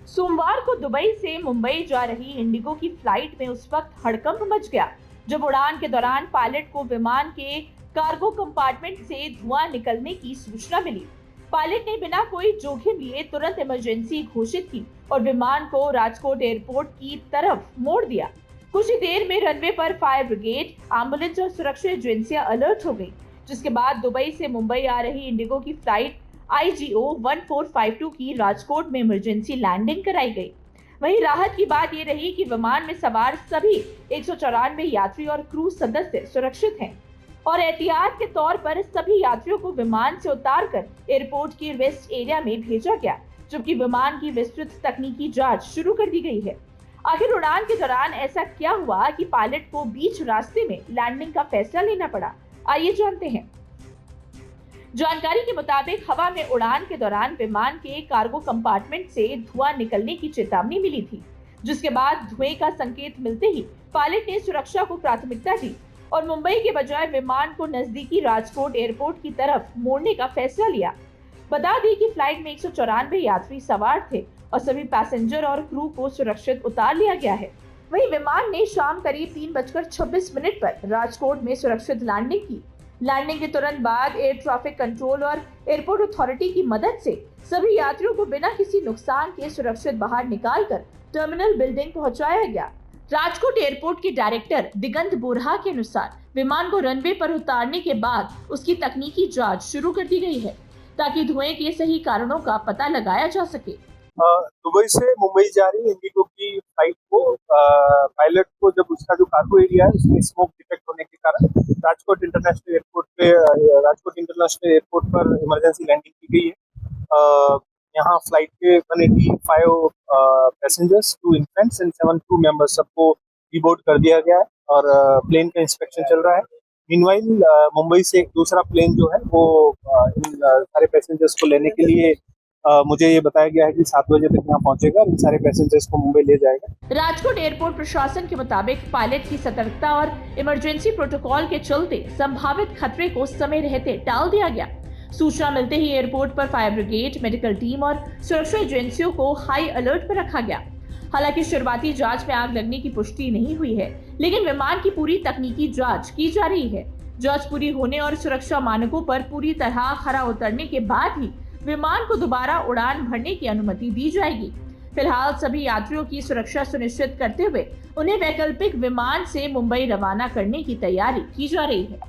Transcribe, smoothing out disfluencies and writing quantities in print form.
सोमवार को दुबई से मुंबई जा रही इंडिगो की फ्लाइट में उस वक्त हड़कंप मच गया जब उड़ान के दौरान पायलट को विमान के कार्गो कंपार्टमेंट से धुआं निकलने की सूचना मिली। पायलट ने बिना कोई जोखिम लिए तुरंत इमरजेंसी घोषित की और विमान को राजकोट एयरपोर्ट की तरफ मोड़ दिया। कुछ ही देर में रनवे पर फायर ब्रिगेड, एम्बुलेंस और सुरक्षा एजेंसियां अलर्ट हो गई, जिसके बाद दुबई से मुंबई आ रही इंडिगो की फ्लाइट IGO 1452 की राजकोट में इमरजेंसी लैंडिंग कराई गई। वहीं राहत की बात यह रही कि विमान में सवार सभी 194 यात्री और क्रू सदस्य सुरक्षित हैं और एहतियात के तौर पर सभी यात्रियों को विमान से उतारकर एयरपोर्ट के रेस्ट एरिया में भेजा गया, जबकि विमान की विस्तृत तकनीकी जांच शुरू कर दी गई है। आखिर उड़ान के दौरान ऐसा क्या हुआ कि पायलट को बीच रास्ते में लैंडिंग का फैसला लेना पड़ा? आइए जानते हैं। जानकारी के मुताबिक हवा में उड़ान के दौरान विमान के कार्गो कंपार्टमेंट से धुआं निकलने की चेतावनी मिली थी, जिसके बाद धुएं का संकेत मिलते ही पायलट ने सुरक्षा को प्राथमिकता दी और मुंबई के बजाय विमान को नजदीकी राजकोट एयरपोर्ट की तरफ मोड़ने का फैसला लिया। बता दें कि फ्लाइट में 194 यात्री सवार थे और सभी पैसेंजर और क्रू को सुरक्षित उतार लिया गया है। वहीं विमान ने शाम करीब 3:26 पर राजकोट में सुरक्षिट लैंडिंग की। लैंडिंग के तुरंत बाद एयर ट्रैफिक कंट्रोल और एयरपोर्ट अथॉरिटी की मदद से सभी यात्रियों को बिना किसी नुकसान के सुरक्षित बाहर निकालकर टर्मिनल बिल्डिंग पहुंचाया गया। राजकोट एयरपोर्ट के डायरेक्टर दिगंत बोरहा के अनुसार विमान को रनवे पर उतारने के बाद उसकी तकनीकी जांच शुरू कर दी गई है ताकि धुएं के सही कारणों का पता लगाया जा सके। दुबई से मुंबई जा रही इंडिगो की फ्लाइट को पायलट को जब उसका जो कार्गो एरिया है उसमें स्मोक डिटेक्ट होने के कारण राजकोट इंटरनेशनल एयरपोर्ट पर इमरजेंसी लैंडिंग की गई है। यहाँ फ्लाइट के 185 passengers, 2 infants and 7 crew members सबको डिबोर्ड कर दिया गया है और प्लेन का इंस्पेक्शन चल रहा है। मीनवाइल मुंबई से एक दूसरा प्लेन जो है वो इन सारे पैसेंजर्स को लेने के लिए मुझे ये बताया गया है कि 7 बजे तक यहाँ पहुंचेगा और इन सारे पैसेंजर्स को मुंबई ले जाएगा। राजकोट एयरपोर्ट प्रशासन के मुताबिक पायलट की सतर्कता और इमरजेंसी प्रोटोकॉल के चलते संभावित खतरे को समय रहते टाल दिया गया। सूचना मिलते ही एयरपोर्ट पर फायर ब्रिगेड, मेडिकल टीम और सुरक्षा एजेंसियों को हाई अलर्ट पर रखा गया। हालांकि शुरुआती जांच में आग लगने की पुष्टि नहीं हुई है, लेकिन विमान की पूरी तकनीकी जांच की जा रही है। जांच पूरी होने और सुरक्षा मानकों पर पूरी तरह खरा उतरने के बाद ही विमान को दोबारा उड़ान भरने की अनुमति दी जाएगी। फिलहाल सभी यात्रियों की सुरक्षा सुनिश्चित करते हुए उन्हें वैकल्पिक विमान से मुंबई रवाना करने की तैयारी की जा रही है।